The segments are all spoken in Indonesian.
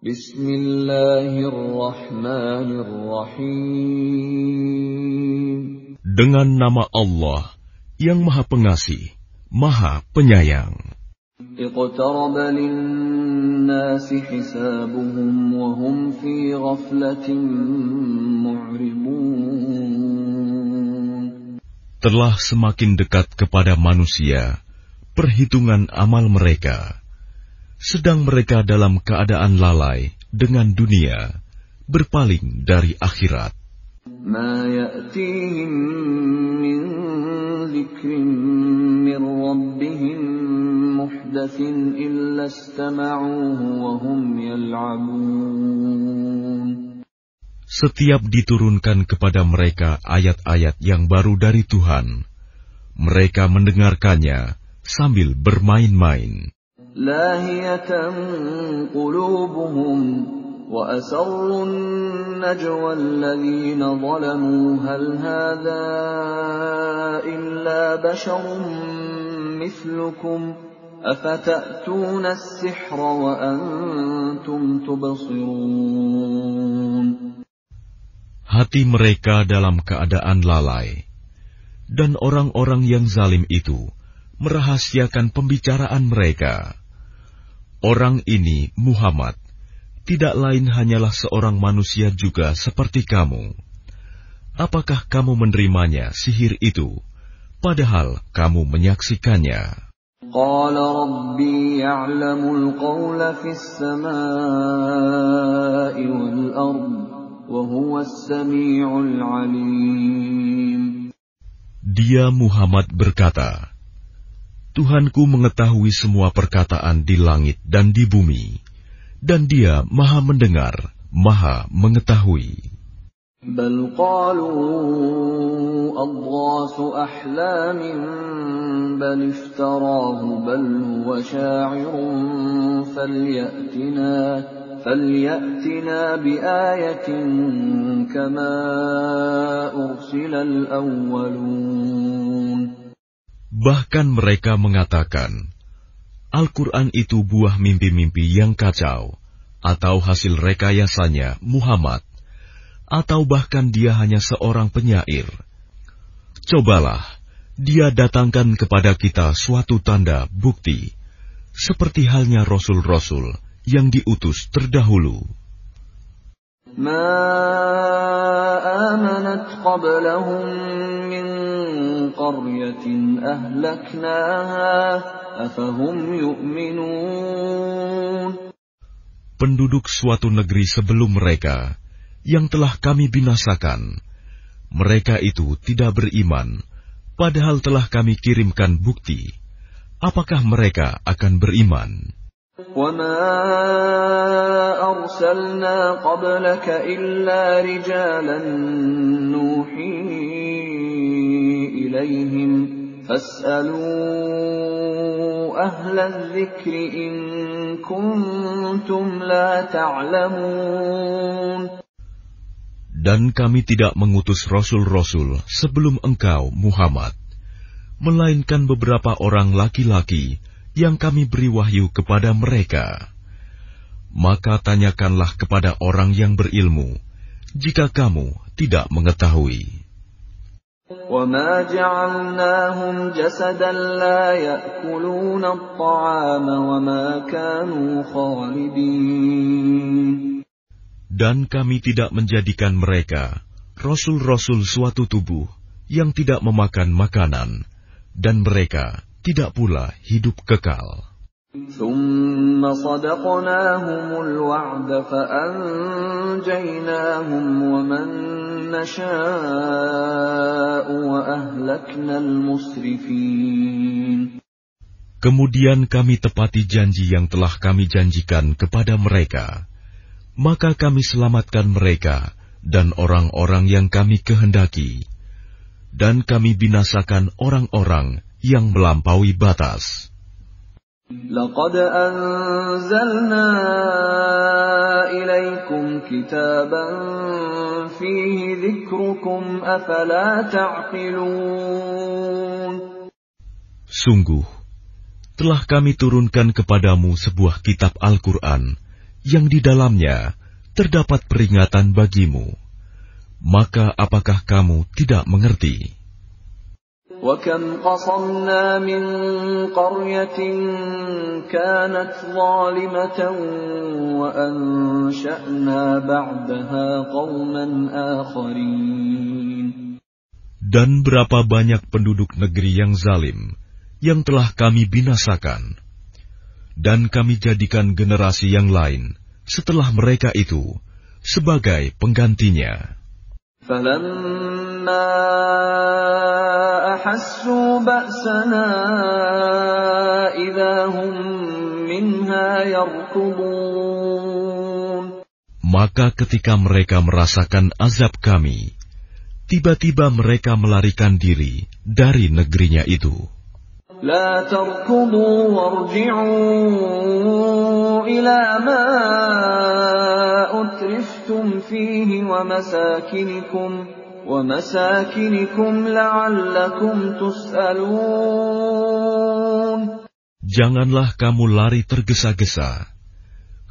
Bismillahirrahmanirrahim. Dengan nama Allah yang Maha Pengasih, Maha Penyayang. Iqtaraba lin-nasi hisabuhum wa hum fi ghaflatin mu'ribun. Telah semakin dekat kepada manusia perhitungan amal mereka, sedang mereka dalam keadaan lalai dengan dunia, berpaling dari akhirat. Ma ya'tihim min dzikrin min rabbihim muhdatsin illa istama'uhu wa hum yal'abun. Setiap diturunkan kepada mereka ayat-ayat yang baru dari Tuhan, mereka mendengarkannya sambil bermain-main. Lahiyatan qulubuhum wa asarrun najwa alladhina zalamu hal hadha illa basharun mithlukum afata'tuna as-sihra wa antum tubsirun. Hati mereka dalam keadaan lalai, dan orang-orang yang zalim itu merahasiakan pembicaraan mereka. Orang ini, Muhammad, tidak lain hanyalah seorang manusia juga seperti kamu. Apakah kamu menerimanya sihir itu, padahal kamu menyaksikannya? Qala Rabbi ya'lamul qawla fis samaa'i wal ard, wa huwa as-sami'ul 'alim. Dia Muhammad berkata, Tuhanku mengetahui semua perkataan di langit dan di bumi, dan Dia Maha mendengar, Maha mengetahui. Bal qalu adghasu ahlamin bal iftarahu bal huwa sya'irun falyatina biayatin kama ursila al-awwalun. Bahkan mereka mengatakan, Al-Quran itu buah mimpi-mimpi yang kacau, atau hasil rekayasanya Muhammad, atau bahkan dia hanya seorang penyair. Cobalah, dia datangkan kepada kita suatu tanda bukti, seperti halnya Rasul-Rasul yang diutus terdahulu. Ma amanat qablahum min qaryatin ahlaknaha afahum yu'minun. Penduduk suatu negeri sebelum mereka yang telah kami binasakan, mereka itu tidak beriman, padahal telah kami kirimkan bukti. Apakah mereka akan beriman? وَمَا أَرْسَلْنَا قَبْلَكَ إِلَّا رِجَالًا نُوحِي إِلَيْهِمْ فَاسْأَلُوا أَهْلَ الذِّكْرِ إِن كُنتُمْ لَا تَعْلَمُونَ. Dan kami tidak mengutus rasul-rasul sebelum engkau, Muhammad, melainkan beberapa orang laki-laki yang kami beri wahyu kepada mereka. Maka tanyakanlah kepada orang yang berilmu, jika kamu tidak mengetahui. وَمَا جَعَلْنَاهُمْ جَسَدًا لَا يَأْكُلُونَ الطَّعَامَ وَمَا كَانُوا خَالِدِينَ. Dan kami tidak menjadikan mereka rasul-rasul suatu tubuh yang tidak memakan makanan, dan mereka tidak pula hidup kekal. ثُمَّ صَدَقْنَاهُمُ الْوَعْدَ فَأَنْجَيْنَاهُمْ وَمَنْ نَشَاءُ وَأَهْلَكْنَا الْمُسْرِفِينَ. Kemudian kami tepati janji yang telah kami janjikan kepada mereka, maka kami selamatkan mereka dan orang-orang yang kami kehendaki, dan kami binasakan orang-orang yang melampaui batas. لَقَدْ أَنزَلْنَا إِلَيْكُمْ كِتَابًا فِيهِ ذِكْرُكُمْ أَفَلَا تَعْقِلُونَ. Sungguh, telah kami turunkan kepadamu sebuah kitab Al-Quran yang di dalamnya terdapat peringatan bagimu. Maka apakah kamu tidak mengerti? وَكَمْ قَصَمْنَا مِنْ قَرْيَةٍ كَانَتْ ظَالِمَةً وَأَنْشَأْنَا بَعْدَهَا قَوْمًا آخَرِينَ. Dan berapa banyak penduduk negeri yang zalim yang telah kami binasakan, dan kami jadikan generasi yang lain setelah mereka itu sebagai penggantinya. فَلَمَّا أَحَسُّوا بَأْسَنَا إِذَا هُمْ مِنْهَا يَرْكُضُونَ. Maka ketika mereka merasakan azab kami, tiba-tiba mereka melarikan diri dari negerinya itu. لَا تَرْكُضُوا وَارْجِعُوا إِلَى مَا أُتْرِفْتُمْ فِيهِ وَمَسَاكِنِكُمْ لَعَلَّكُمْ تُسْأَلُونَ. Janganlah kamu lari tergesa-gesa.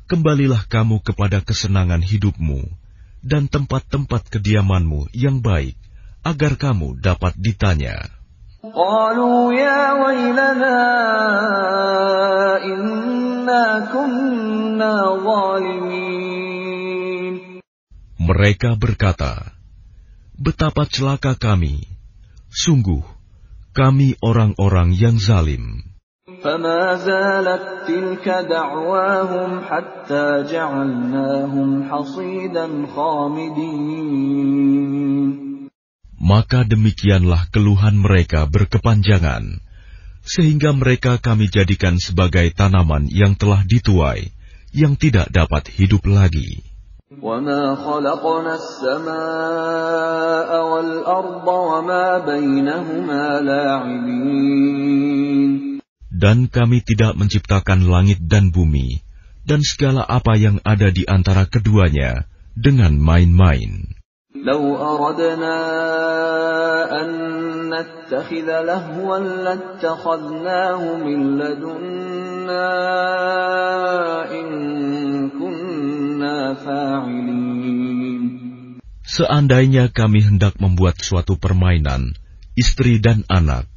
Kembalilah kamu kepada kesenangan hidupmu dan tempat-tempat kediamanmu yang baik, agar kamu dapat ditanya. قالوا يا ويلنا إنا كنا ظالمين. Mereka berkata, betapa celaka kami, sungguh kami orang-orang yang zalim. فما زالت تلك دعواهم حتى جعلناهم حصيدا خامدين. Maka demikianlah keluhan mereka berkepanjangan, sehingga mereka kami jadikan sebagai tanaman yang telah dituai, yang tidak dapat hidup lagi. وَمَا خَلَقْنَا السَّمَاءَ وَالْأَرْضَ وَمَا بَيْنَهُمَا لَاعِبِينَ. Dan kami tidak menciptakan langit dan bumi, dan segala apa yang ada di antara keduanya, dengan main-main. لو أردنا أن نتخذ لهوا لاتخذناه من لدنا إن كنا فاعلين. Seandainya kami hendak membuat suatu permainan, istri dan anak,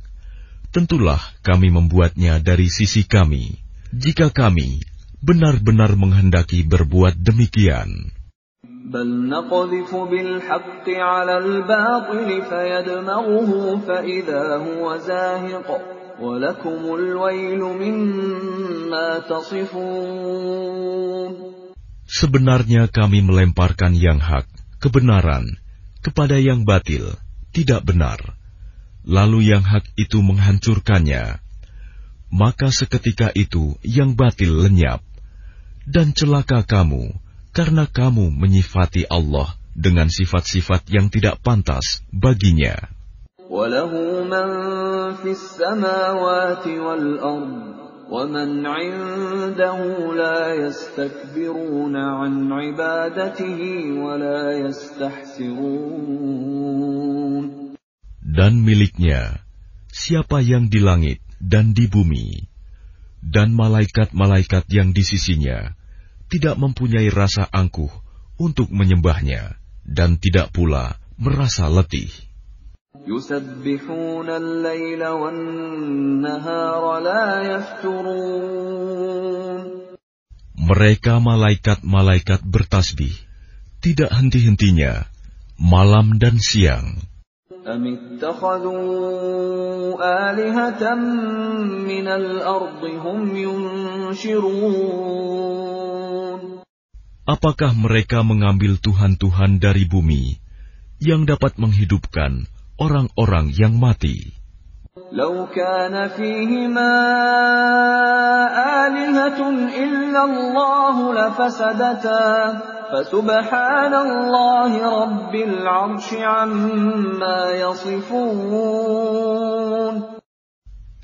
tentulah kami membuatnya dari sisi kami, jika kami benar-benar menghendaki berbuat demikian. بل نقذف بالحق على الباطل فيدمغه فإذا هو زاهق ولكم الويل مما تصفون. Sebenarnya kami melemparkan yang hak, kebenaran, kepada yang batil, tidak benar. Lalu yang hak itu menghancurkannya. Maka seketika itu yang batil lenyap. Dan celaka kamu, karena kamu menyifati Allah dengan sifat-sifat yang tidak pantas baginya. وَلَهُ مَنْ فِي السَّمَاوَاتِ وَالْأَرْضِ وَمَنْ عِنْدَهُ لَا يَسْتَكْبِرُونَ عَنْ عِبَادَتِهِ وَلَا يَسْتَحْسِرُونَ. Dan miliknya siapa yang di langit dan di bumi, dan malaikat-malaikat yang di sisinya tidak mempunyai rasa angkuh untuk menyembahnya, dan tidak pula merasa letih. Yusabbihuna al-laila wan-nahara la yafturun. Mereka malaikat-malaikat bertasbih, tidak henti-hentinya, malam dan siang. Am ittakhadhu alihatan minal ardi hum yunshirun. Apakah mereka mengambil tuhan-tuhan dari bumi yang dapat menghidupkan orang-orang yang mati? Lau kana fihima alihatun illallah lafasadata fasubhanallahi rabbil arsy amma yasifun.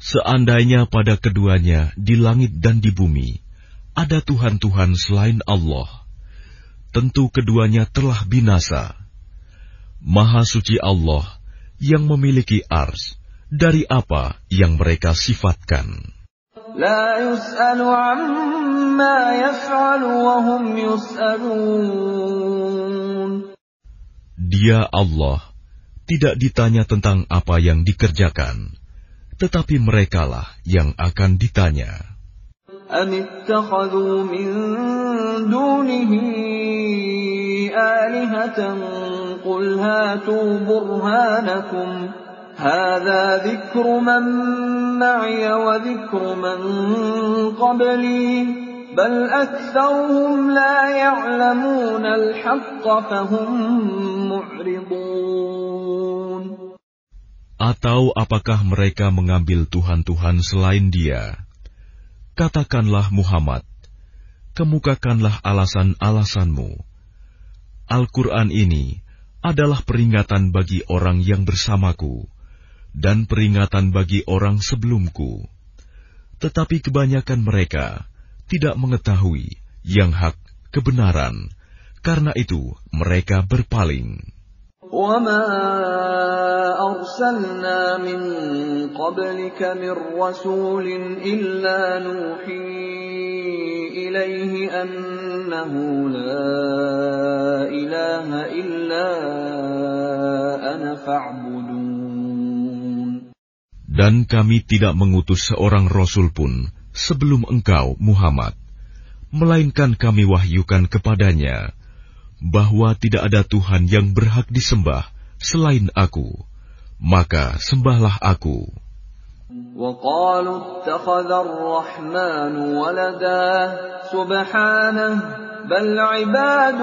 Seandainya pada keduanya di langit dan di bumi ada tuhan-tuhan selain Allah, tentu keduanya telah binasa. Maha suci Allah yang memiliki ars dari apa yang mereka sifatkan. لا يسأل عما يفعل وهم يسألون. Dia Allah tidak ditanya tentang apa yang dikerjakan, tetapi merekalah yang akan ditanya. أم اتخذوا من دونه آلهة قل هاتوا برهانكم هذا ذكر من معي وذكر من قبلي بل أكثرهم لا يعلمون الحق فهم معرضون. Atau apakah mereka mengambil Tuhan-Tuhan selain Dia? Katakanlah Muhammad, kemukakanlah alasan-alasanmu. Al-Quran ini adalah peringatan bagi orang yang bersamaku, dan peringatan bagi orang sebelumku. Tetapi kebanyakan mereka tidak mengetahui yang hak kebenaran, karena itu mereka berpaling. وَمَا أَرْسَلْنَا مِن قَبْلِكَ مِن رَّسُولٍ إِلَّا نُوحِي إِلَيْهِ أَنَّهُ لَا إِلَٰهَ إِلَّا أَنَا فَاعْبُدُونِ. Dan kami tidak mengutus seorang rasul pun sebelum engkau, Muhammad, melainkan kami wahyukan kepadanya bahwa tidak ada Tuhan yang berhak disembah selain Aku, maka sembahlah Aku. وَقَالُوا اتَّخَذَ الرَّحْمَنُ وَلَدًا سُبْحَانَهُ بَلْ عِبَادٌ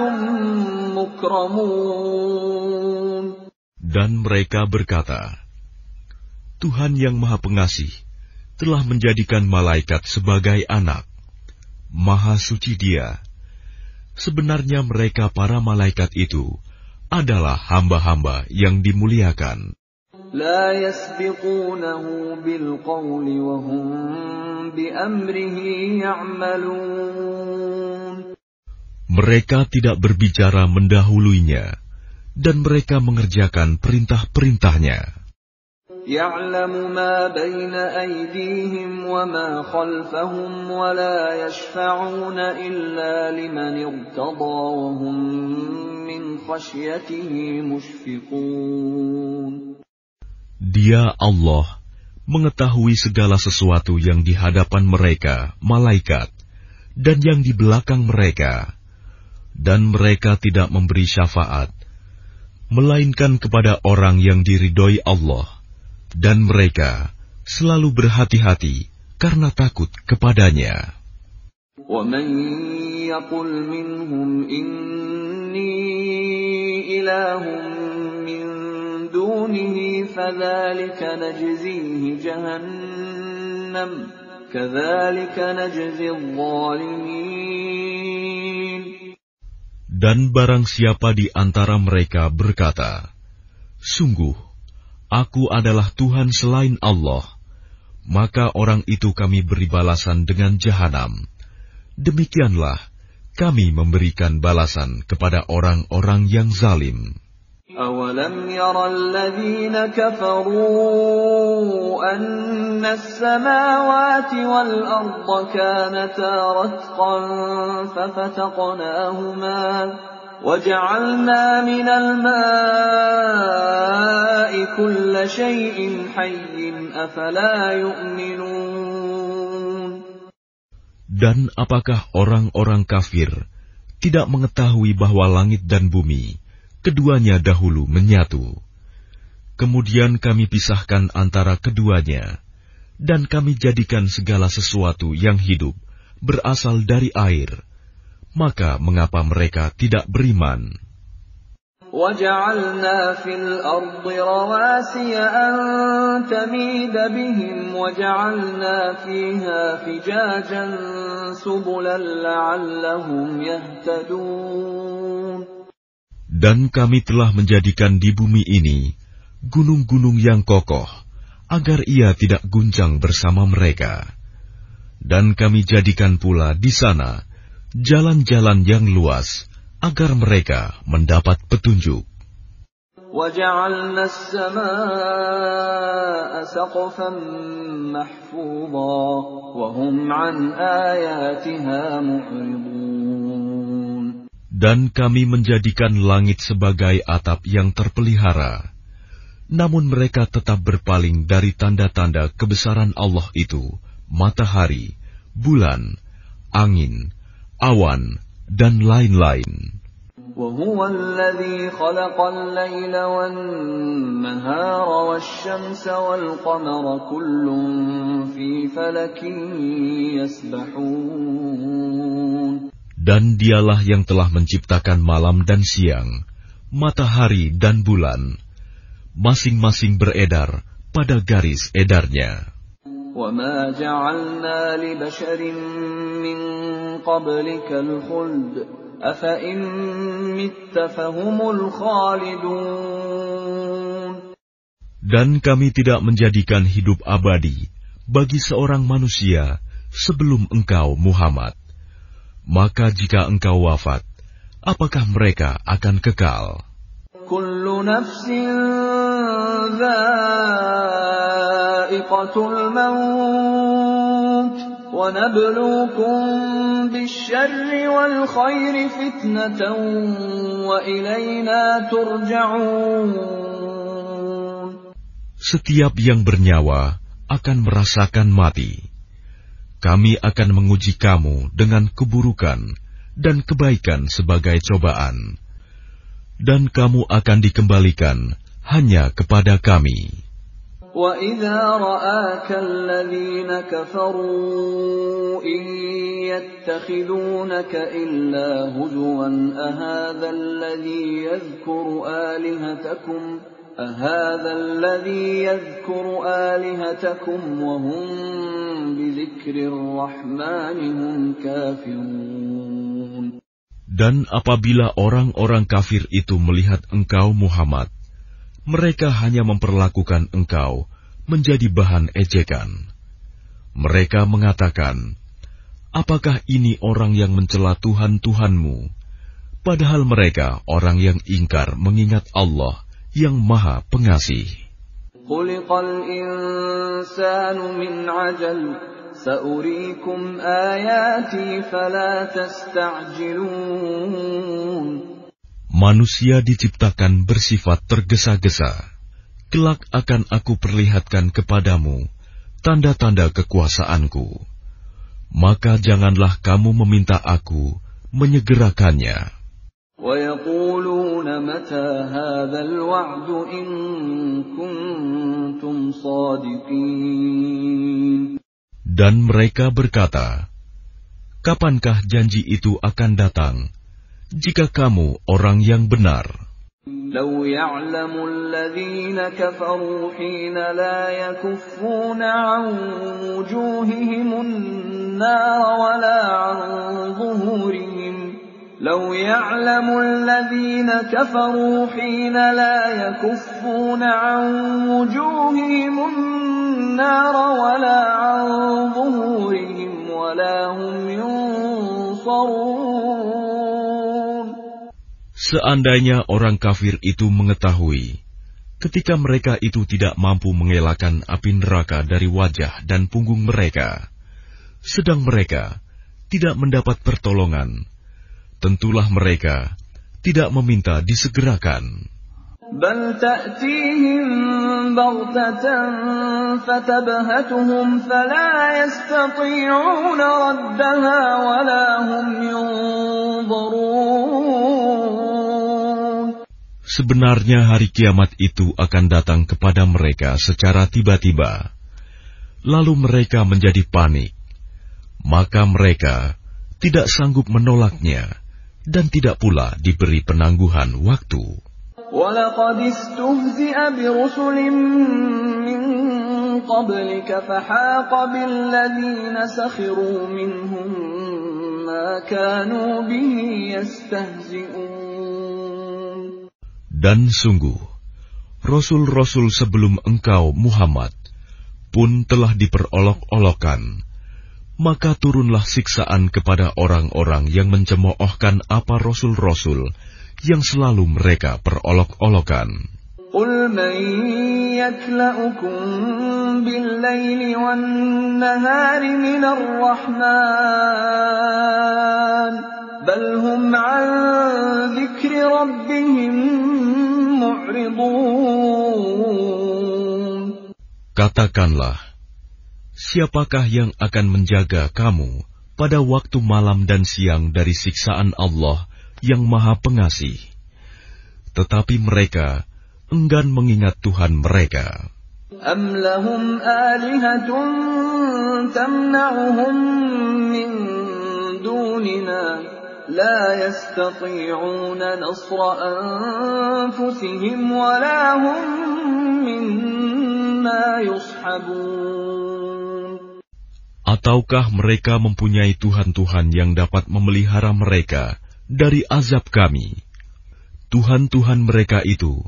مُكْرَمُونَ. Dan mereka berkata, Tuhan yang Maha Pengasih telah menjadikan malaikat sebagai anak. Maha suci Dia. Sebenarnya mereka para malaikat itu adalah hamba-hamba yang dimuliakan. لا يسبقونه بالقول وهم بأمره يعملون. Mereka tidak berbicara mendahuluinya, dan mereka mengerjakan perintah-perintahnya. يعلم ما بين أيديهم وما خلفهم ولا يشفعون إلا لمن ارتضى وهم من خشيته مشفقون. Dia Allah mengetahui segala sesuatu yang di hadapan mereka, malaikat, dan yang di belakang mereka, dan mereka tidak memberi syafaat, melainkan kepada orang yang diridhoi Allah. Dan mereka selalu berhati-hati karena takut kepadanya. وَمَن يَقُلْ مِنْهُمْ إِنِّي إِلَٰهٌ مِّن دُونِهِ فَذَٰلِكَ نَجْزِيهِ جَهَنَّمَ كَذَٰلِكَ نَجْزِي الظَّالِمِينَ. Dan barang siapa di antara mereka berkata, Sungguh, Aku adalah Tuhan selain Allah, maka orang itu kami beri balasan dengan jahanam. Demikianlah kami memberikan balasan kepada orang-orang yang zalim. أَوَلَمْ يَرَ الَّذِينَ كَفَرُوا أَنَّ السَّمَاوَاتِ وَالْأَرْضَ كَانَتَا رَتْقًا فَفَتَقْنَاهُمَا وَجَعَلْنَا مِنَ الْمَاءِ كُلَّ شَيْءٍ حَيٍّ أَفَلَا يُؤْمِنُونَ. Dan apakah orang-orang kafir tidak mengetahui bahwa langit dan bumi keduanya dahulu menyatu? Kemudian kami pisahkan antara keduanya, dan kami jadikan segala sesuatu yang hidup berasal dari air. Maka mengapa mereka tidak beriman? وَجَعَلْنَا فِي الْأَرْضِ رَوَاسِيَ أَن تَمِيدَ بِهِمْ وَجَعَلْنَا فِيهَا فِجَاجًا سُبُلًا لَّعَلَّهُمْ يَهْتَدُونَ. Dan kami telah menjadikan di bumi ini gunung-gunung yang kokoh, agar ia tidak guncang bersama mereka. Dan kami jadikan pula di sana jalan-jalan yang luas, agar mereka mendapat petunjuk. وَجَعَلْنَا السَّمَاءَ سَقْفًا مَحْفُوظًا وَهُمْ عَنْ آيَاتِهَا مُعْرِضُونَ. Dan kami menjadikan langit sebagai atap yang terpelihara. Namun mereka tetap berpaling dari tanda-tanda kebesaran Allah itu, matahari, bulan, angin, awan, dan lain-lain. وَهُوَ الَّذِي خَلَقَ اللَّيْلَ وَالنَّهَارَ وَالشَّمْسَ وَالْقَمَرَ كُلٌّ فِي فَلَكٍ يَسْبَحُونَ. Dan dialah yang telah menciptakan malam dan siang, matahari dan bulan, masing-masing beredar pada garis edarnya. وَمَا جَعَلْنَا لِبَشَرٍ مِّن قَبْلِكَ الْخُلْدَ أَفَإِن مِّتَّ فَهُمُ الْخَالِدُونَ. Dan kami tidak menjadikan hidup abadi bagi seorang manusia sebelum engkau, Muhammad. Maka jika engkau wafat, apakah mereka akan kekal? Kullu nafsin dha'iqatul maut wa nabluukum bisyarri wal khairi fitnatan wa ilayna turja'un. Setiap yang bernyawa akan merasakan mati. Kami akan menguji kamu dengan keburukan dan kebaikan sebagai cobaan. Dan kamu akan dikembalikan hanya kepada kami. وَإِذَا رَآكَ الَّذِينَ كَفَرُوا إِن يَتَّخِذُونَكَ إِلَّا هُزُوًا أَهَذَا الَّذِي يَذْكُرُ آلِهَتَكُمْ وَهُمْ بِذِكْرِ الرَّحْمَنِ هُمْ كَافِرُونَ. Dan apabila orang-orang kafir itu melihat engkau, Muhammad, mereka hanya memperlakukan engkau menjadi bahan ejekan. Mereka mengatakan, apakah ini orang yang mencela Tuhan-Tuhanmu? Padahal mereka orang yang ingkar mengingat Allah yang Maha Pengasih. Khuliqal insanu min ajal, sa'uriikum ayati fala tasta'jilun. Manusia diciptakan bersifat tergesa-gesa. Kelak akan aku perlihatkan kepadamu tanda-tanda kekuasaanku. Maka janganlah kamu meminta aku menyegerakannya. وَيَقُولُونَ مَتَى هَذَا الْوَعْدُ إِن كُنتُمْ صَادِقِينَ. Dan mereka berkata, kapankah janji itu akan datang, jika kamu orang yang benar? لَوْ يَعْلَمُ الَّذِينَ كَفَرُوا حِينَ لَا يَكُفُّونَ عَنْ وُجُوهِهِمُ النَّارَ وَلَا عَنْ ظُهُورِهِمْ لَوْ يَعْلَمُ الَّذِينَ كَفَرُوا حِينَ لَا يَكُفُّونَ عَنْ وُجُوهِهِمُ النَّارَ وَلَا عَنْ ظُهُورِهِمْ وَلَا هُمْ يُنصَرُونَ. Seandainya orang kafir itu mengetahui, ketika mereka itu tidak mampu mengelakkan api neraka dari wajah dan punggung mereka, sedang mereka tidak mendapat pertolongan, tentulah mereka tidak meminta disegerakan. بَلْ تَأْتِيهِمْ بَغْتَةً فَتَبْهَتُهُمْ فَلَا يَسْتَطِيعُونَ رَدَّهَا وَلَا هُمْ يُنظَرُونَ. Sebenarnya hari kiamat itu akan datang kepada mereka secara tiba-tiba. Lalu mereka menjadi panik. Maka mereka tidak sanggup menolaknya dan tidak pula diberi penangguhan waktu. وَلَقَدِ اسْتُهْزِئَ بِرُسُلٍ مِّن قَبْلِكَ فَحَاقَ بِالَّذِينَ سَخِرُوا مِنْهُم مَّا كَانُوا بِهِ يَسْتَهْزِئُونَ. Dan sungguh, Rasul-Rasul sebelum engkau, Muhammad, pun telah diperolok-olokkan. Maka turunlah siksaan kepada orang-orang yang mencemoohkan apa Rasul-Rasul yang selalu mereka perolok-olokan. قُلْ مَن يَكْلَؤُكُم بِاللَّيْلِ وَالنَّهَارِ مِنَ الرَّحْمَنِ بَلْ هُمْ عَن ذِكْرِ رَبِّهِم مُّعْرِضُونَ. Katakanlah, siapakah yang akan menjaga kamu pada waktu malam dan siang dari siksaan Allah yang Maha Pengasih? Tetapi mereka enggan mengingat Tuhan mereka. أَمْ لَهُمْ آلِهَةٌ تَمْنَعُهُم مِّن دُونِنَا لَا يَسْتَطِيعُونَ نَصْرَ أَنفُسِهِمْ وَلَا هُم مِّنَّا يُصْحَبُونَ. Ataukah mereka mempunyai Tuhan-Tuhan yang dapat memelihara mereka dari azab kami? Tuhan-Tuhan mereka itu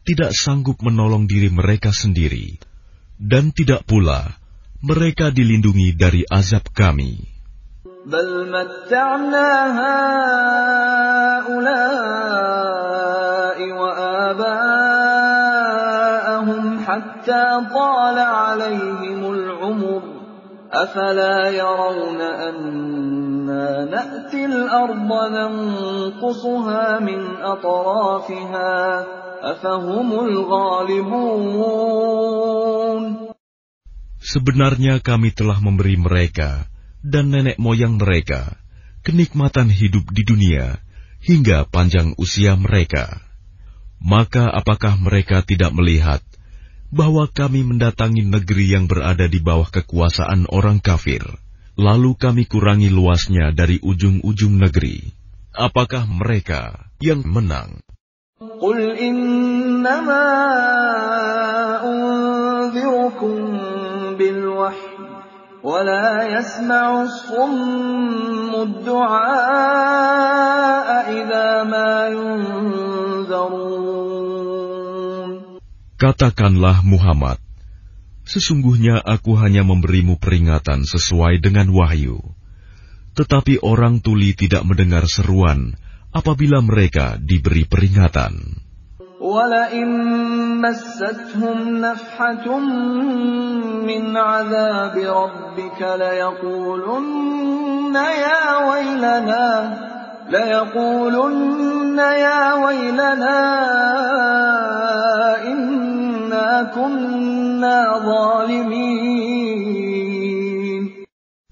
tidak sanggup menolong diri mereka sendiri, dan tidak pula mereka dilindungi dari azab kami. بَلْ مَتَّعْنَا هَٰؤُلَاءِ وَآبَاءَهُمْ حَتَّىٰ طَالَ عَلَيْهِمُ الْعُمُرُ أَفَلَا يَرَوْنَ أَنَّا نَأْتِي الْأَرْضَ نَنقُصُهَا مِنْ أَطْرَافِهَا أَفَهُمُ الْغَالِبُونَ. Sebenarnya kami telah memberi mereka dan nenek moyang mereka kenikmatan hidup di dunia hingga panjang usia mereka. Maka apakah mereka tidak melihat bahwa kami mendatangi negeri yang berada di bawah kekuasaan orang kafir, lalu kami kurangi luasnya dari ujung-ujung negeri? Apakah mereka yang menang? قُلْ إِنَّمَا أُنذِرُكُم بِالْوَحْيِ وَلَا يَسْمَعُ الصُّمُّ الدُّعَاءَ إِذَا مَا يُنذَرُونَ. Katakanlah Muhammad, sesungguhnya aku hanya memberimu peringatan sesuai dengan wahyu. Tetapi orang tuli tidak mendengar seruan apabila mereka diberi peringatan. وَلَئِن مَّسَّتْهُمْ نَفْحَةٌ مِّنْ عَذَابِ رَبِّكَ لَيَقُولُنَّ يَا وَيْلَنَا إِنَّا كُنَّا ظَالِمِينَ.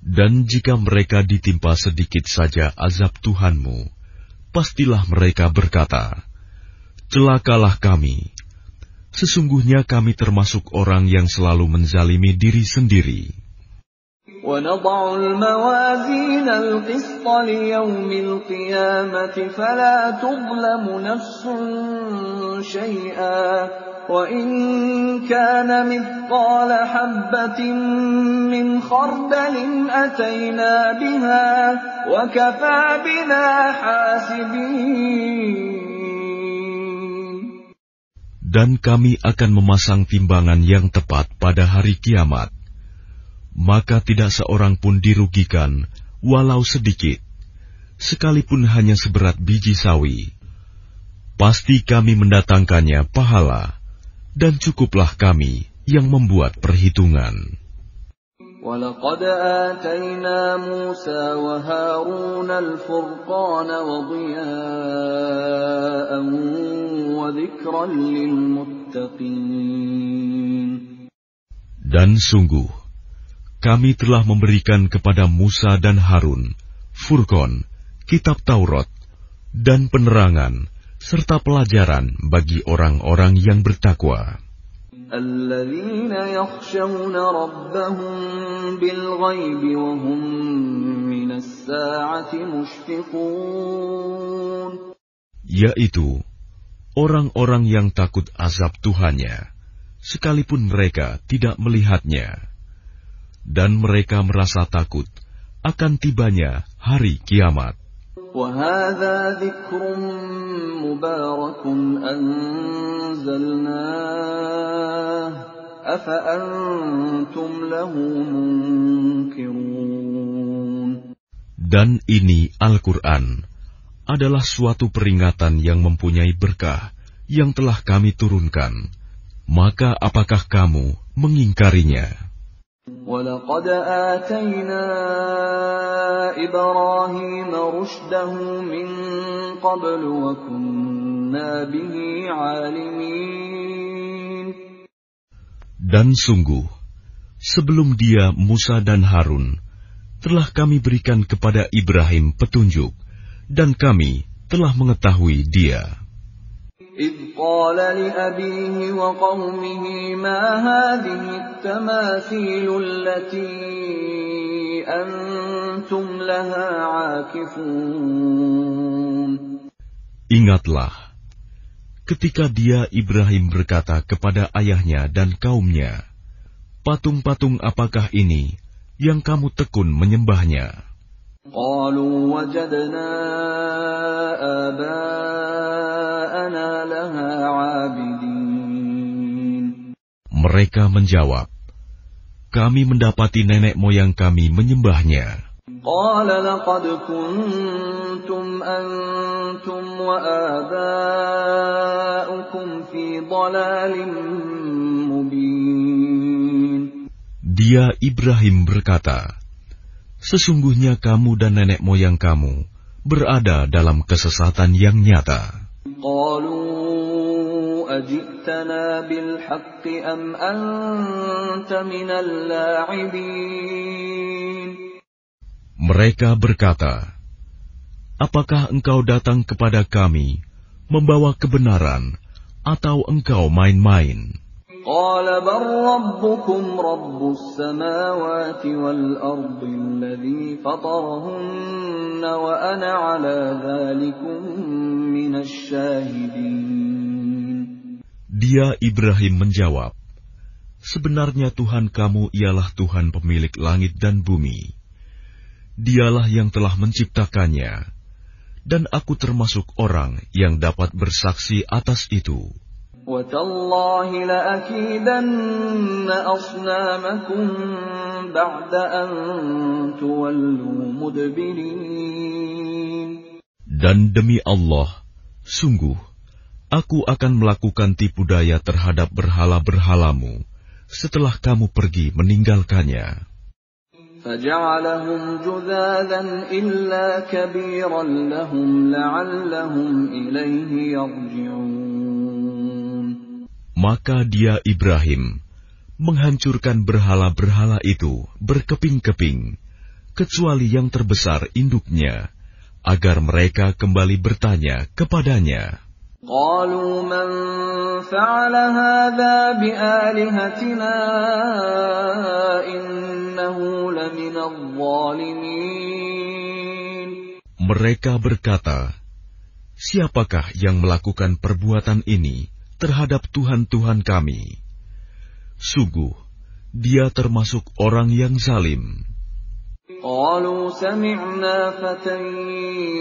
Dan jika mereka ditimpa sedikit saja azab Tuhanmu, pastilah mereka berkata, celakalah kami. Sesungguhnya kami termasuk orang yang selalu menzalimi diri sendiri. وَنَضَعُ الْمَوَازِينَ الْقِسْطَ لِيَوْمِ الْقِيَامَةِ فَلَا تُظْلَمُ نَفْسٌ شَيْئًا وَإِنْ كَانَ مِثْقَالَ حَبَّةٍ مِّنْ خَرْدَلٍ أَتَيْنَا بِهَا وَكَفَى بِنَا حَاسِبِينَ. Dan kami akan memasang timbangan yang tepat pada hari kiamat. Maka tidak seorang pun dirugikan, walau sedikit, sekalipun hanya seberat biji sawi. Pasti kami mendatangkannya pahala, dan cukuplah kami yang membuat perhitungan. وَلَقَدْ آتَيْنَا مُوسَى وَهَارُونَ الْفُرْقَانَ وَضِيَاءً وَذِكْرًا لِلْمُتَّقِينَ. Dan sungguh, kami telah memberikan kepada Musa dan Harun Furqan, kitab Taurat, dan penerangan, serta pelajaran bagi orang-orang yang bertakwa. الَّذِينَ يَخْشَوْنَ رَبَّهُم بِالْغَيْبِ وَهُم مِّنَ السَّاعَةِ مُشْفِقُونَ. Yaitu orang-orang yang takut azab Tuhannya, sekalipun mereka tidak melihatnya. Dan mereka merasa takut akan tibanya hari kiamat. وَهَذَا ذِكْرٌ مُبَارَكٌ أَنزَلْنَاهُ أَفَأَنْتُمْ لَهُ مُنْكِرُونَ. Dan ini Al-Quran adalah suatu peringatan yang mempunyai berkah yang telah kami turunkan, maka apakah kamu mengingkarinya? وَلَقَدْ آتَيْنَا إِبْرَاهِيمَ رُشْدَهُ مِنْ قَبْلُ وَكُنَّا بِهِ عَالِمِينَ. Dan sungguh, sebelum dia Musa dan Harun, telah kami berikan kepada Ibrahim petunjuk, dan kami telah mengetahui dia. إِذْ قَالَ لِأَبِيهِ وَقَوْمِهِ مَا هَٰذِهِ التَّمَاثِيلُ الَّتِي أَنتُمْ لَهَا عَاكِفُونَ. Ingatlah, ketika dia Ibrahim berkata kepada ayahnya dan kaumnya, patung-patung apakah ini yang kamu tekun menyembahnya? قَالُوا وَجَدْنَا آبَاءَنَا لَهَا عَابِدِينَ. Mereka menjawab, kami mendapati nenek moyang kami menyembahnya. قَالَ لَقَدْ كُنْتُمْ أَنْتُمْ وَآبَاؤُكُمْ فِي ضَلَالٍ مُبِينٍ. Dia Ibrahim berkata, sesungguhnya kamu dan nenek moyang kamu berada dalam kesesatan yang nyata. قَالُوا أَجِئْتَنَا بِالْحَقِّ أَمْ أَنْتَ مِنَ اللَّاعِبِينَ. Mereka berkata, apakah engkau datang kepada kami membawa kebenaran atau engkau main-main? قَالَ بَلْ رَبُّكُمْ رَبُّ السَّمَاوَاتِ وَالْأَرْضِ الَّذِي فَطَرَهُنَّ وَأَنَا عَلَى ذَلِكُمْ مِنَ الشَّاهِدِينَ. Dia Ibrahim menjawab, sebenarnya Tuhan kamu ialah Tuhan pemilik langit dan bumi. Dialah yang telah menciptakannya, dan aku termasuk orang yang dapat bersaksi atas itu. وَتَاللَّهِ لَأَكِيدَنَّ أَصْنَامَكُمْ بَعْدَ أَن تُوَلُّوا مُدْبِرِينَ. Dan demi Allah, sungguh, aku akan melakukan tipu daya terhadap berhala-berhalamu setelah kamu pergi meninggalkannya. فَجَعَلَهُمْ جُذَاذًا إِلَّا كَبِيرًا لَهُمْ لَعَلَّهُمْ إِلَيْهِ يَرْجِعُونَ. Maka dia Ibrahim menghancurkan berhala-berhala itu berkeping-keping, kecuali yang terbesar induknya, agar mereka kembali bertanya kepadanya. قَالُوا مَنْ فَعَلَ هَذَا بِآلِهَتِنَا إِنَّهُ لَمِنَ الظَّالِمِينَ. Mereka berkata, siapakah yang melakukan perbuatan ini terhadap Tuhan-Tuhan kami? Sungguh, dia termasuk orang yang zalim. قَالُوا سَمِعْنَا فَتًى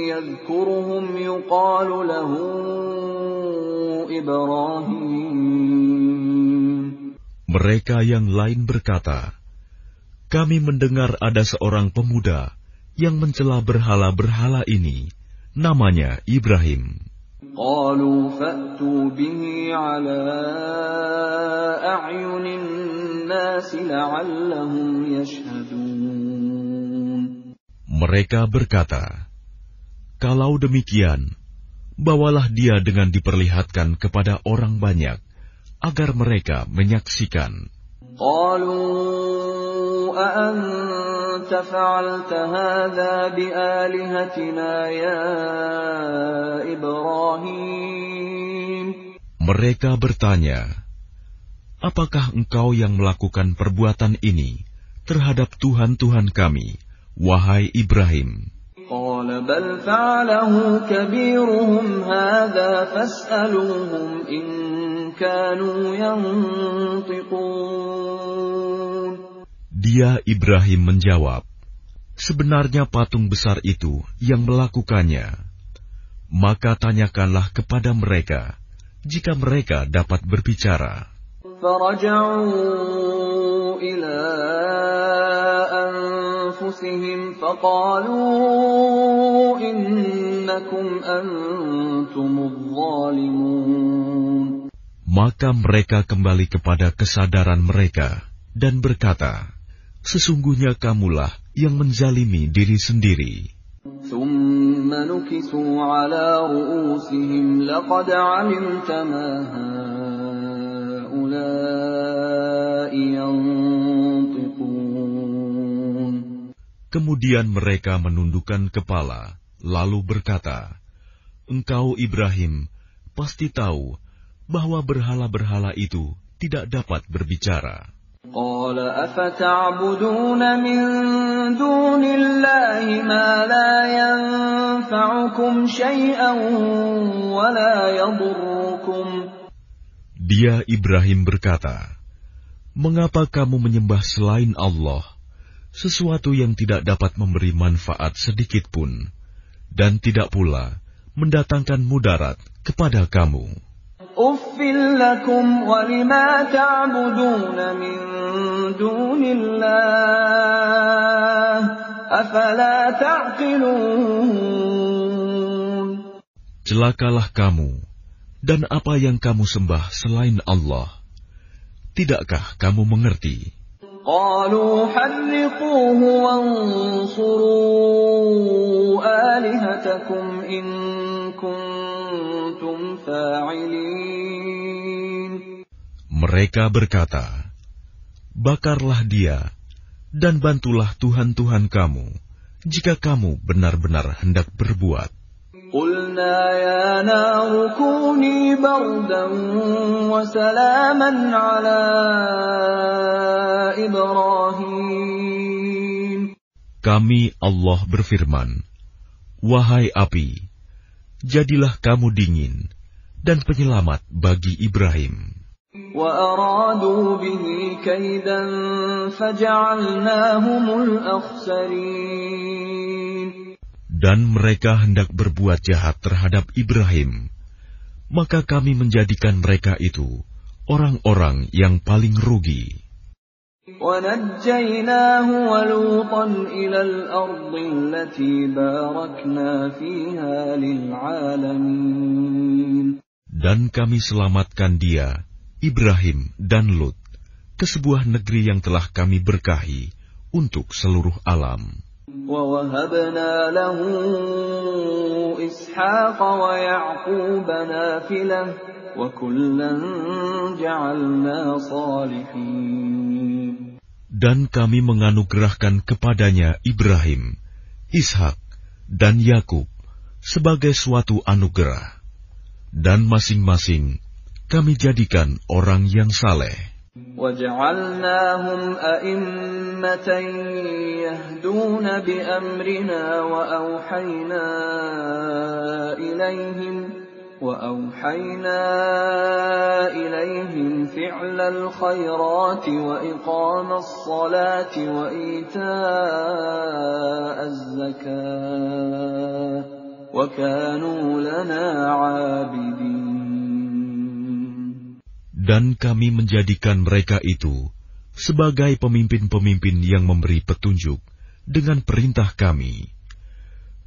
يَذْكُرُهُمْ يُقَالُ لَهُ إِبْرَاهِيمُ. Mereka yang lain berkata, kami mendengar ada seorang pemuda yang mencela berhala-berhala ini, namanya Ibrahim. قَالُوا فَأْتُوا بِهِ عَلَىٰ أَعْيُنِ النَّاسِ لَعَلَّهُمْ يَشْهَدُونَ. Mereka berkata, kalau demikian, bawalah dia dengan diperlihatkan kepada orang banyak, agar mereka menyaksikan. قَالُوا أَأَنْتَ فَعَلْتَ هَذَا بِآلِهَتِنَا يَا إِبْرَاهِيمُ. Mereka bertanya, apakah engkau yang melakukan perbuatan ini terhadap Tuhan-Tuhan kami, wahai Ibrahim? قَالَ بَلْ فَعَلَهُ كَبِيرُهُمْ هَذَا فَاسْأَلُوهُمْ إِن كَانُوا يَنطِقُونَ. Dia Ibrahim menjawab, sebenarnya patung besar itu yang melakukannya. Maka tanyakanlah kepada mereka, jika mereka dapat berbicara. فَرَجَعُوا إِلَىٰ أنفسهم فقالوا إنكم أنتم الظالمون. Maka mereka kembali kepada kesadaran mereka dan berkata, sesungguhnya kamulah yang menzalimi diri sendiri. ثم نكسوا على رؤوسهم لقد علمت ما هؤلاء ينطقون. Kemudian mereka menundukkan kepala, lalu berkata, engkau Ibrahim pasti tahu bahwa berhala-berhala itu tidak dapat berbicara. قال أفتعبدون من دون الله ما لا ينفعكم شيئا ولا يضركم. Dia Ibrahim berkata, mengapa kamu menyembah selain Allah sesuatu yang tidak dapat memberi manfaat sedikit pun dan tidak pula mendatangkan mudarat kepada kamu? Uffil lakum wa lima ta'buduna min dunillah afala ta'qilun. Celakalah kamu dan apa yang kamu sembah selain Allah. Tidakkah kamu mengerti? Qalu harriquhu wansuru alihatakum in kuntum fa'ilin. Mereka berkata, bakarlah dia dan bantulah Tuhan-Tuhan kamu jika kamu benar-benar hendak berbuat. Qulna ya naru kuni bardan wa salaman ala Ibrahim. Kami Allah berfirman, wahai api, jadilah kamu dingin dan penyelamat bagi Ibrahim. Wa aradu bihi kaidan faja'alnahumul akhsarin. Dan mereka hendak berbuat jahat terhadap Ibrahim, maka kami menjadikan mereka itu orang-orang yang paling rugi. وَنَجَّيْنَاهُ وَلُوطًا إِلَى الْأَرْضِ الَّتِي بَارَكْنَا فِيهَا لِلْعَالَمِينَ. Dan kami selamatkan dia, Ibrahim dan Lut, ke sebuah negeri yang telah kami berkahi untuk seluruh alam. وَوَهَبْنَا لَهُ إِسْحَاقَ وَيَعْقُوبَ نَافِلَةً وَكُلًّا جَعَلْنَا صَالِحِينَ. Dan kami menganugerahkan kepadanya Ibrahim, Ishak, dan Yakub sebagai suatu anugerah, dan masing-masing kami jadikan orang yang saleh. وَجَعَلْنَاهُمْ أَئِمَّةً يَهْدُونَ بِأَمْرِنَا وَأَوْحَيْنَا إِلَيْهِمْ فِعْلَ الْخَيْرَاتِ وَإِقَامَ الصَّلَاةِ وَإِيتَاءَ الزَّكَاةِ وَكَانُوا لَنَا عَابِدِينَ. Dan kami menjadikan mereka itu sebagai pemimpin-pemimpin yang memberi petunjuk dengan perintah kami.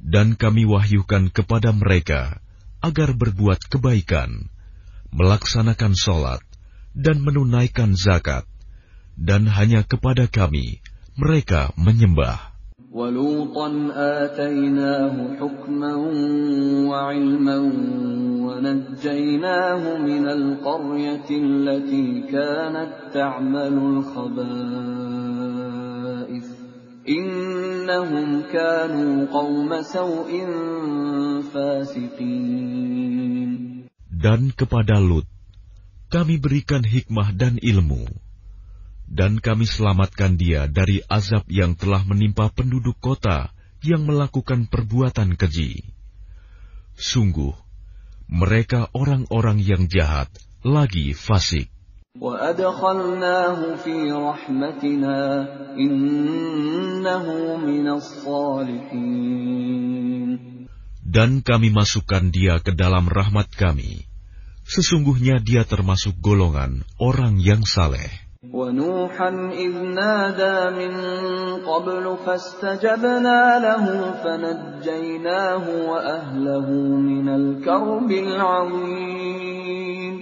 Dan kami wahyukan kepada mereka agar berbuat kebaikan, melaksanakan sholat, dan menunaikan zakat. Dan hanya kepada kami mereka menyembah. وَلُوطًا آتَيْنَاهُ حُكْمًا وَعِلْمًا وَنَجَّيْنَاهُ مِنَ الْقَرْيَةِ الَّتِي كَانَتْ تَعْمَلُ الْخَبَائِثَ إِنَّهُمْ كَانُوا قَوْمَ سَوْءٍ فَاسِقِينَ. Dan kepada Lut kami berikan hikmah dan ilmu, dan kami selamatkan dia dari azab yang telah menimpa penduduk kota yang melakukan perbuatan keji. Sungguh, mereka orang-orang yang jahat lagi fasik. وَأَدْخَلْنَاهُ فِي رَحْمَتِنَا إِنَّهُ مِنَ الصَّالِحِينَ. Dan kami masukkan dia ke dalam rahmat kami. Sesungguhnya dia termasuk golongan orang yang saleh. وَنُوحًا إِذْ نَادَى مِن قَبْلُ فَاسْتَجَبْنَا لَهُ فَنَجَّيْنَاهُ وَأَهْلَهُ مِنَ الْكَرْبِ الْعَظِيمِ.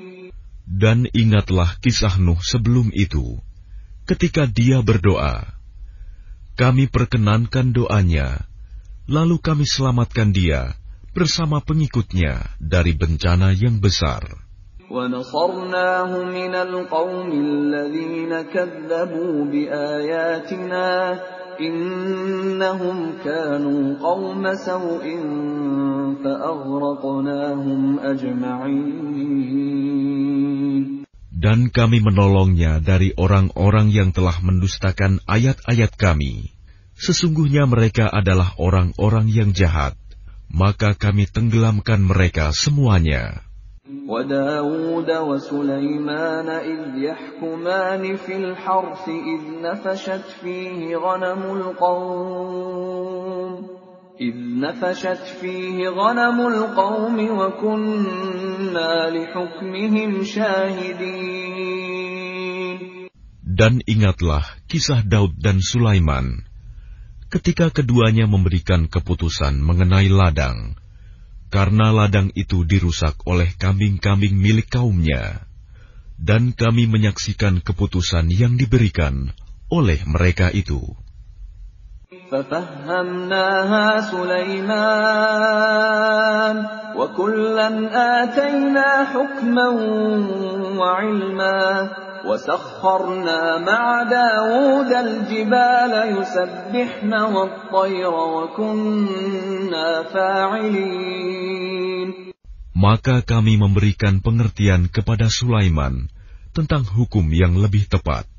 Dan ingatlah kisah Nuh sebelum itu, ketika dia berdoa. Kami perkenankan doanya, lalu kami selamatkan dia bersama pengikutnya dari bencana yang besar. وَنَصَرْنَاهُ مِنَ الْقَوْمِ الَّذِينَ كَذَّبُوا بِآيَاتِنَا إِنَّهُمْ كَانُوا قَوْمَ سَوْءٍ فَأَغْرَقْنَاهُمْ أَجْمَعِينَ. Dan kami menolongnya dari orang-orang yang telah mendustakan ayat-ayat kami. Sesungguhnya mereka adalah orang-orang yang jahat, maka kami tenggelamkan mereka semuanya. وَدَاوُودَ وَسُلَيْمَانَ إِذْ يَحْكُمَانِ فِي الْحَرْثِ إِذْ نَفَشَتْ فِيهِ غَنَمُ الْقَوْمِ وَكُنَّا لِحُكْمِهِمْ شَاهِدِينَ. Dan ingatlah kisah Daud dan Sulaiman, ketika keduanya memberikan keputusan mengenai ladang, karena ladang itu dirusak oleh kambing-kambing milik kaumnya, dan kami menyaksikan keputusan yang diberikan oleh mereka itu. فَفَهَّمْنَاهَا سُلَيْمَانَ وَكُلًّا آتَيْنَا حُكْمًا وَعِلْمًا وَسَخَّرْنَا مَعَ دَاوُودَ الْجِبَالَ يُسَبِّحْنَ وَالطَّيْرَ وَكُنَّا فَاعِلِينَ. Maka kami memberikan pengertian kepada Sulaiman tentang hukum yang lebih tepat,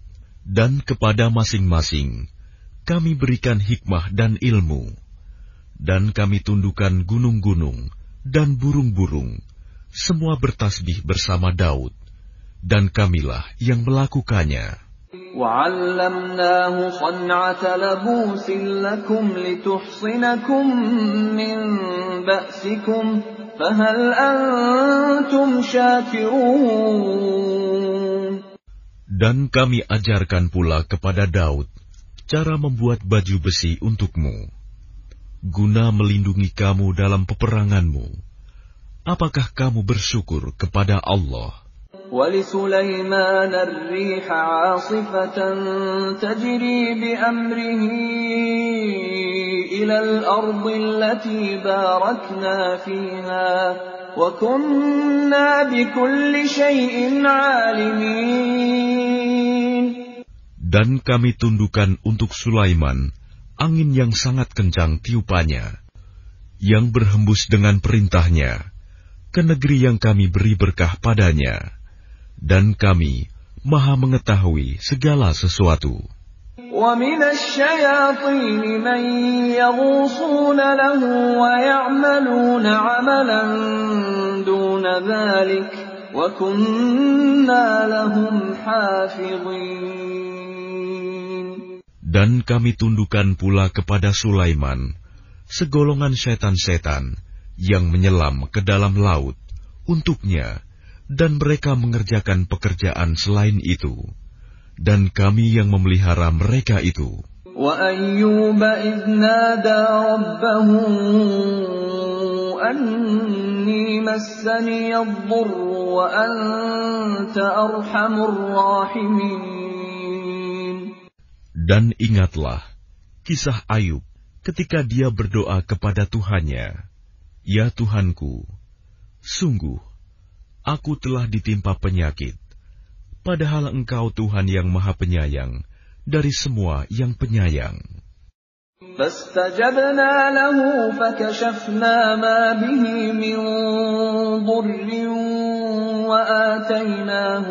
dan kepada masing-masing kami berikan hikmah dan ilmu, dan kami tundukkan gunung-gunung dan burung-burung, semua bertasbih bersama Daud, dan kamilah yang melakukannya. وَعَلَّمْنَاهُ صَنْعَةَ لَبُوسٍ لَكُمْ لِتُحْصِنَكُمْ مِنْ بَأْسِكُمْ فَهَلْ أَنْتُمْ شَاكِرُونَ. Dan kami ajarkan pula kepada Daud cara membuat baju besi untukmu, guna melindungi kamu dalam peperanganmu. Apakah kamu bersyukur kepada Allah? وَلِسُلَيْمَانَ الرِّيحَ عَاصِفَةً تَجْرِي بِأَمْرِهِ إِلَى الْأَرْضِ الَّتِي بَارَكْنَا فِيهَا وَكُنَّا بِكُلِّ شَيْءٍ عَالِمِينَ. Dan kami tundukkan untuk Sulaiman angin yang sangat kencang tiupannya, yang berhembus dengan perintahnya ke negeri yang kami beri berkah padanya, dan kami Maha mengetahui segala sesuatu. وَمِنَ الشَّيَاطِينِ مَن يَغُوصُونَ لَهُ وَيَعْمَلُونَ عَمَلًا دُونَ ذَلِكَ وَكُنَّا لَهُمْ حَافِظِينَ. Dan kami tundukkan pula kepada Sulaiman segolongan setan-setan yang menyelam ke dalam laut untuknya, dan mereka mengerjakan pekerjaan selain itu, dan kami yang memelihara mereka itu. وَأَيُّوبَ إِذْ نَادَى رَبَّهُ أَنِّي مَسَّنِيَ الضُّرُّ وَأَنْتَ أَرْحَمُ الرَّاحِمِينَ. Dan ingatlah kisah Ayub ketika dia berdoa kepada Tuhannya, "Ya Tuhanku, sungguh aku telah ditimpa penyakit, padahal Engkau Tuhan yang Maha Penyayang dari semua yang penyayang." فَاسْتَجَبْنَا لَهُ فَكَشَفْنَا مَا بِهِ مِنْ ضُرٍّ وَآتَيْنَاهُ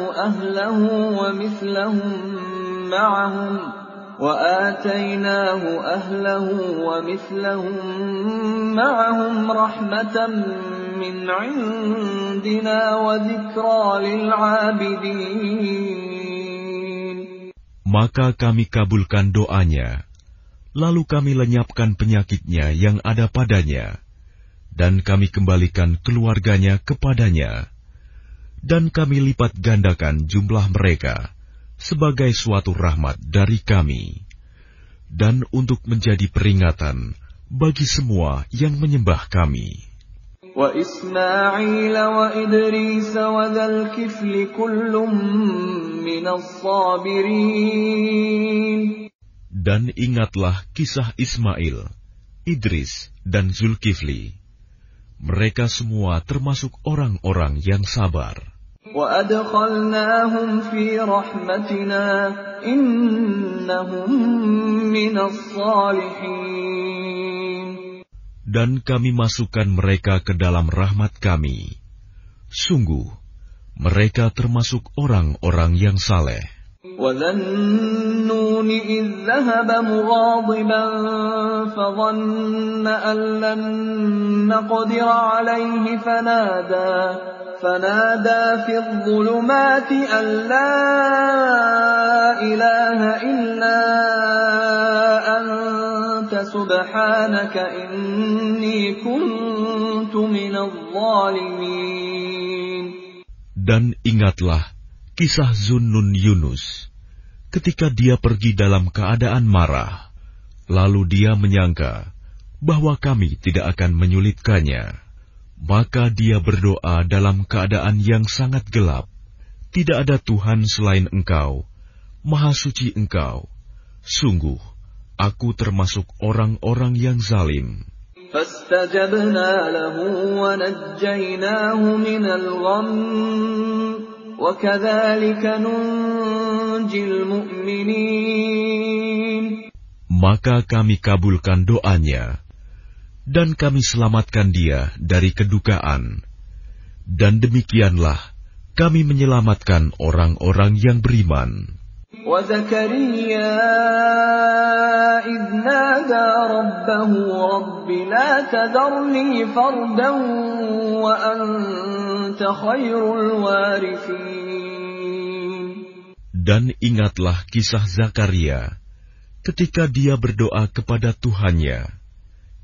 أَهْلَهُ وَمِثْلَهُم مَّعَهُمْ رَحْمَةً مِّنْ عِندِنَا وَذِكْرَىٰ لِلْعَابِدِينَ. Maka kami kabulkan doanya, lalu kami lenyapkan penyakitnya yang ada padanya, dan kami kembalikan keluarganya kepadanya, dan kami lipat gandakan jumlah mereka sebagai suatu rahmat dari kami, dan untuk menjadi peringatan bagi semua yang menyembah kami. Wa Ismail wa Idris wa dzal kifli kullum minas sabirin. Dan ingatlah kisah Ismail, Idris, dan Zulkifli. Mereka semua termasuk orang-orang yang sabar. وَأَدْخَلْنَاهُمْ فِي رَحْمَتِنَا إِنَّهُمْ مِنَ الصَّالِحِينَ. Dan kami masukkan mereka ke dalam rahmat kami. Sungguh, mereka termasuk orang-orang yang saleh. وَذَا النُّونِ إِذ ذَهَبَ مُغَاضِبًا فَظَنَّ أَن لَّن نَّقْدِرَ عَلَيْهِ فنادى في الظلمات أن لا إله إلا أنت سبحانك إني كنت من الظالمين. Dan ingatlah kisah Zunnun Yunus, ketika dia pergi dalam keadaan marah, lalu dia menyangka bahwa kami tidak akan menyulitkannya. Maka dia berdoa dalam keadaan yang sangat gelap. Tidak ada Tuhan selain Engkau, Maha Suci Engkau. Sungguh, aku termasuk orang-orang yang zalim. فاستجبنا له ونجيناه من الغم وكذلك ننجي المؤمنين. Maka kami kabulkan doanya, dan kami selamatkan dia dari kedukaan. Dan demikianlah kami menyelamatkan orang-orang yang beriman. وَزَكَرِيَّا إِذْ نَادَى رَبَّهُ رَبِّ لَا تَذَرْنِي فَرْدًا وَأَنْتَ خَيْرُ الْوَارِثِينَ. Dan ingatlah kisah Zakaria ketika dia berdoa kepada Tuhannya,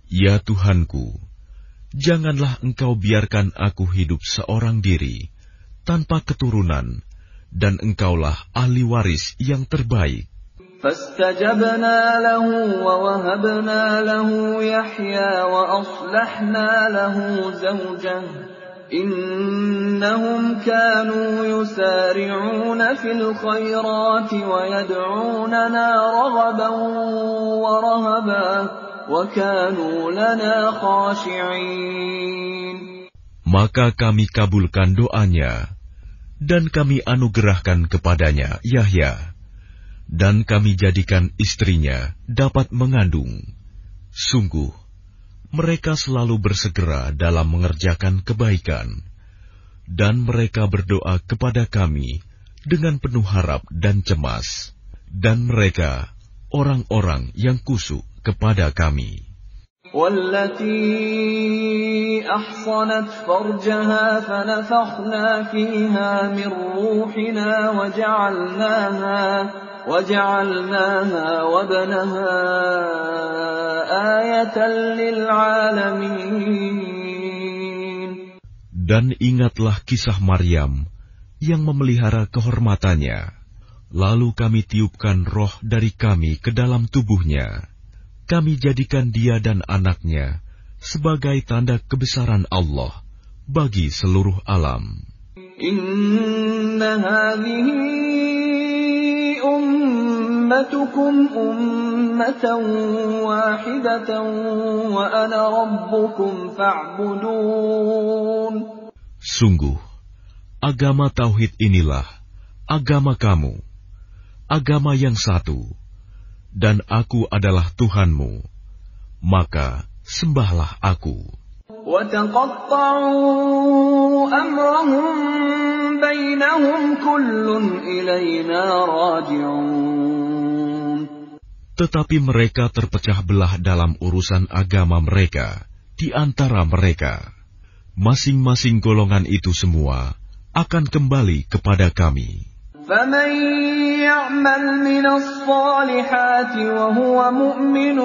Ya Tuhanku, janganlah Engkau biarkan aku hidup seorang diri, tanpa keturunan, dan Engkaulah ahli waris yang terbaik. فَاسْتَجَبْنَا لَهُ وَوَهَبْنَا لَهُ يَحْيَى وَأَصْلَحْنَا لَهُ زَوْجَهُ إِنَّهُمْ كَانُوا يُسَارِعُونَ فِي الْخَيْرَاتِ وَيَدْعُونَنَا رَغَبًا وَرَهَبًا وَكَانُوا لَنَا خَاشِعِينَ. Maka kami kabulkan doanya, dan kami anugerahkan kepadanya Yahya, dan kami jadikan istrinya dapat mengandung. Sungguh, mereka selalu bersegera dalam mengerjakan kebaikan, dan mereka berdoa kepada kami dengan penuh harap dan cemas, dan mereka orang-orang yang kusuk kepada kami. وَالَّتِي أَحْصَنَتْ فَرْجَهَا فَنَفَخْنَا فِيهَا مِنْ رُوحِنَا وَجَعَلْنَاهَا وَابْنَهَا آيَةً لِلْعَالَمِينَ. Dan ingatlah kisah Maryam yang memelihara kehormatannya. Lalu kami tiupkan roh dari kami ke dalam tubuhnya. Kami jadikan dia dan anaknya sebagai tanda kebesaran Allah bagi seluruh alam. Inna hadhihi ummatukum ummatan wahidatan wa ana rabbukum fa'budun. Sungguh, agama tauhid inilah agama kamu, agama yang satu, dan aku adalah Tuhanmu, maka sembahlah aku. وَتَقَطَّعُوا أَمْرَهُمْ بَيْنَهُمْ كُلٌّ إِلَيْنَا رَاجِعُونَ. Tetapi mereka terpecah belah dalam urusan agama mereka di antara mereka. Masing-masing golongan itu semua akan kembali kepada kami. فَمَنْ يَعْمَلْ مِنَ الصَّالِحَاتِ وَهُوَ مُؤْمِنٌ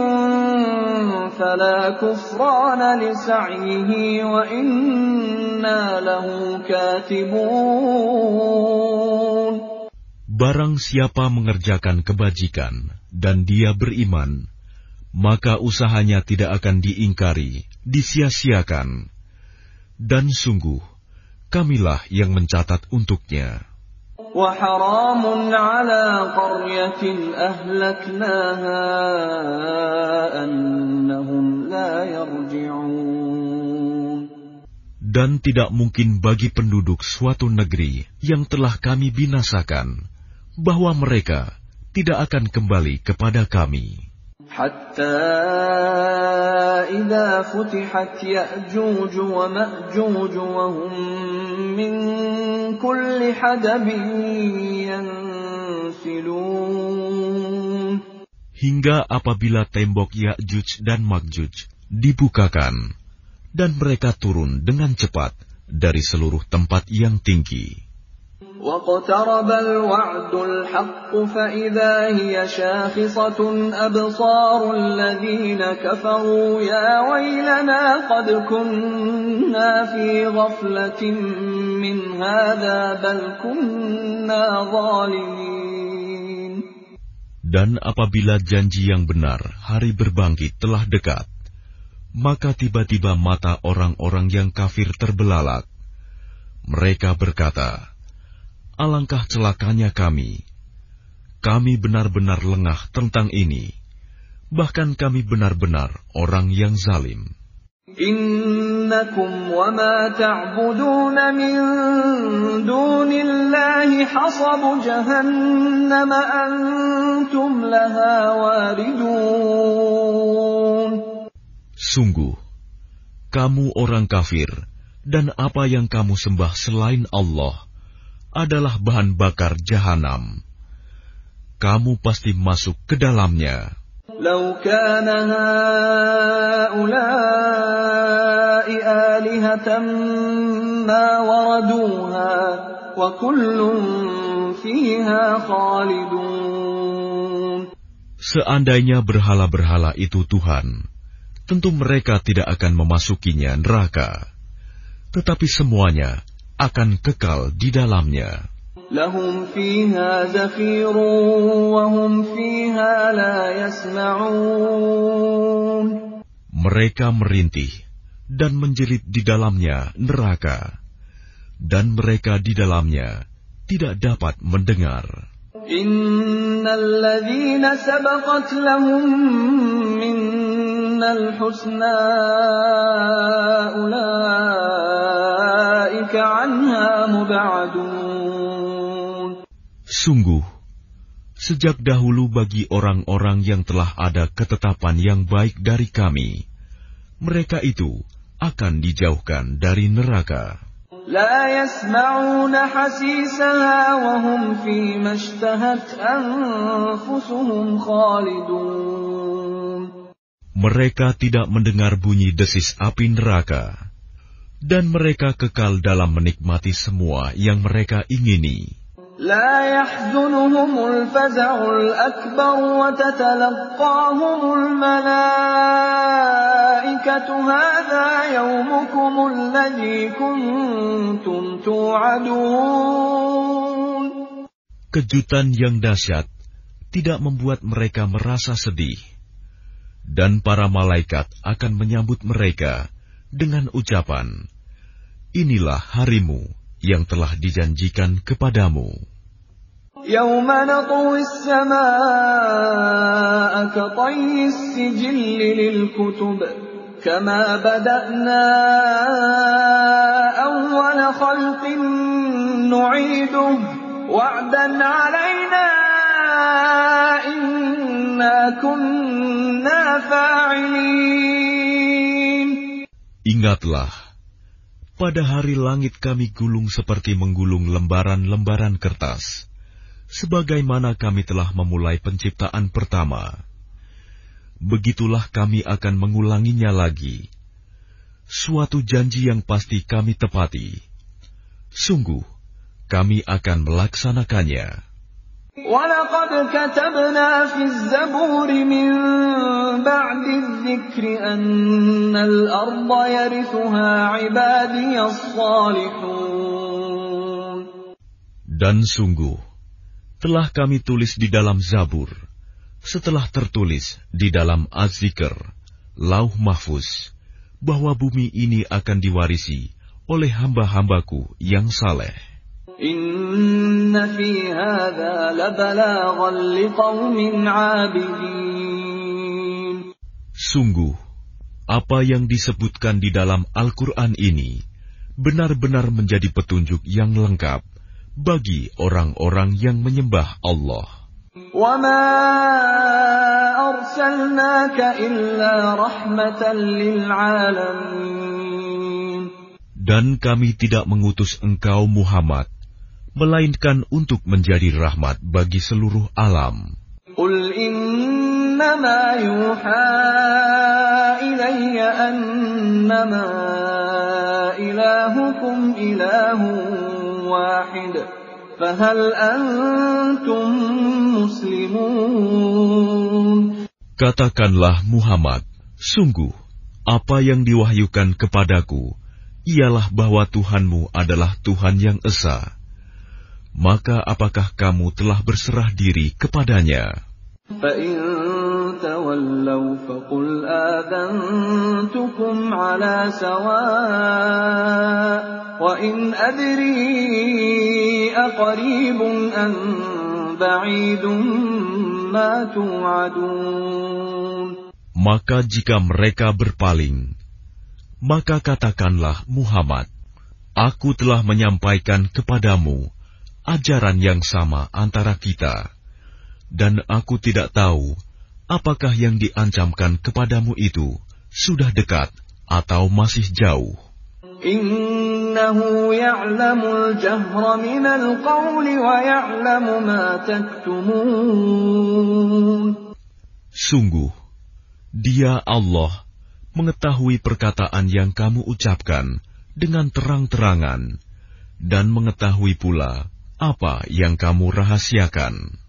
فَلَا كُفْرَانَ لِسَعْيِهِ وَإِنَّا لَهُ كَاتِبُونَ. Barang siapa mengerjakan kebajikan dan dia beriman, maka usahanya tidak akan diingkari, disia-siakan. Dan sungguh, kamilah yang mencatat untuknya. وَحَرَامٌ عَلَى قَرْيَةٍ أَهْلَكْنَاهَا أَنَّهُمْ لَا يَرْجِعُونَ. Dan tidak mungkin bagi penduduk suatu negeri yang telah kami binasakan, bahwa mereka tidak akan kembali kepada kami. Hatta idza futihat Ya'juj wa Ma'juj wa hum min kulli hadabin yansilun. Hingga apabila tembok Ya'juj dan Ma'juj dibukakan, dan mereka turun dengan cepat dari seluruh tempat yang tinggi. وَاقْتَرَبَ الْوَعْدُ الْحَقُّ فَإِذَا هِيَ شَاخِصَةٌ أَبْصَارُ الَّذِينَ كَفَرُوا يَا وَيْلَنَا قَدْ كُنَّا فِي غَفْلَةٍ مِّنْ هَذَا بَلْ كُنَّا ظَالِمِينَ. Dan apabila janji yang benar, hari berbangkit telah dekat, maka tiba-tiba mata orang-orang yang kafir terbelalak. Mereka berkata, alangkah celakanya kami. Kami benar-benar lengah tentang ini. Bahkan kami benar-benar orang yang zalim. Innakum wa ma ta'buduna min dunillahi hasabu jahannam antum laha waridun. Sungguh, kamu orang kafir, dan apa yang kamu sembah selain Allah adalah bahan bakar jahanam. Kamu pasti masuk ke dalamnya. Lau kana haula'i alihatan ma waraduha wa kullun fiha khalidun. Seandainya berhala-berhala itu Tuhan, tentu mereka tidak akan memasukinya neraka. Tetapi semuanya akan kekal di dalamnya. Lahum fiha zafirun wa hum fiha la yasma'un. Mereka merintih dan menjerit di dalamnya neraka, dan mereka di dalamnya tidak dapat mendengar. Innal ladzina sabaqat lahum minnal husna ulaika anha mub'adun. Sungguh, sejak dahulu bagi orang-orang yang telah ada ketetapan yang baik dari kami, mereka itu akan dijauhkan dari neraka. La yasma'una hasisaha wa hum fi mashtahat anfusuhum khalidun. Mereka tidak mendengar bunyi desis api neraka, dan mereka kekal dalam menikmati semua yang mereka ingini. La yahzunhumul faza'ul akbar wa tatalaqahumul malaikatu hadha yawmukumul ladzi kuntum tu'adun. Kejutan yang dahsyat tidak membuat mereka merasa sedih, dan para malaikat akan menyambut mereka dengan ucapan, inilah harimu yang telah dijanjikan kepadamu. Yawma natwi as-samaa'a ka tayyi as-sijilli lil-kutub kama bada'na awwala khalqin nu'iduhu wa'dan 'alaina inna kunna fa'ilin. Ingatlah, pada hari langit kami gulung seperti menggulung lembaran-lembaran kertas, sebagaimana kami telah memulai penciptaan pertama. Begitulah kami akan mengulanginya lagi. Suatu janji yang pasti kami tepati. Sungguh, kami akan melaksanakannya. وَلَقَدْ كَتَبْنَا فِي الزَّبُورِ مِنْ بَعْدِ الذِّكْرِ أَنَّ الْأَرْضَ يَرِثُهَا عِبَادِيَ الصَّالِحُونَ. Dan sungguh, telah kami tulis di dalam Zabur, setelah tertulis di dalam Az-Zikr, Lauh Mahfuz, bahwa bumi ini akan diwarisi oleh hamba-hambaku yang saleh. Inna fi hadza labalaghan liqaumin 'abidin. Sungguh, apa yang disebutkan di dalam Al-Quran ini benar-benar menjadi petunjuk yang lengkap bagi orang-orang yang menyembah Allah. Wa ma arsalnaka illa rahmatan lil 'alamin. Dan kami tidak mengutus engkau Muhammad, melainkan untuk menjadi rahmat bagi seluruh alam. Qul innama yuha ilayya annama ilahukum ilahun wahid, fahal antum muslimun. Katakanlah Muhammad, sungguh, apa yang diwahyukan kepadaku ialah bahwa Tuhanmu adalah Tuhan yang esa. Maka apakah kamu telah berserah diri kepadanya? فَإِن تَوَلَّوْا فَقُلْ آذَنْتُكُمْ عَلَى سَوَاءٍ وَإِنْ أَدْرِي أَقَرِيبٌ أَمْ بَعِيدٌ مَا تُوعَدُونَ. Maka jika mereka berpaling, maka katakanlah Muhammad, aku telah menyampaikan kepadamu ajaran yang sama antara kita, dan aku tidak tahu apakah yang diancamkan kepadamu itu sudah dekat atau masih jauh. Innahu ya'lamul jahra minal qawli wa ya'lamu ma taktumun. Sungguh, Dia Allah mengetahui perkataan yang kamu ucapkan dengan terang-terangan, dan mengetahui pula apa yang kamu rahasiakan.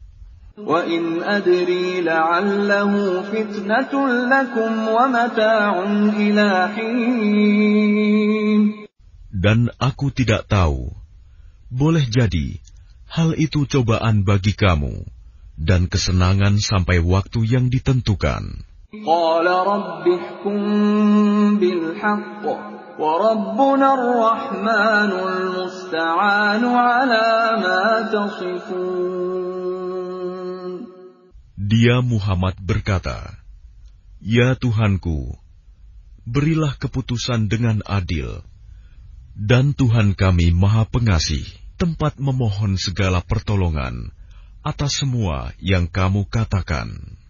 Wa in adri la'allahu fitnatun lakum wa mata'un ila hin. Dan aku tidak tahu, boleh jadi hal itu cobaan bagi kamu dan kesenangan sampai waktu yang ditentukan. Qala rabbi ihkum bil haqq wa rabbuna ar-rahmanul musta'anu ala ma tasifun. Dia Muhammad berkata, Ya Tuhanku, berilah keputusan dengan adil, dan Tuhan kami Maha Pengasih, tempat memohon segala pertolongan atas semua yang kamu katakan.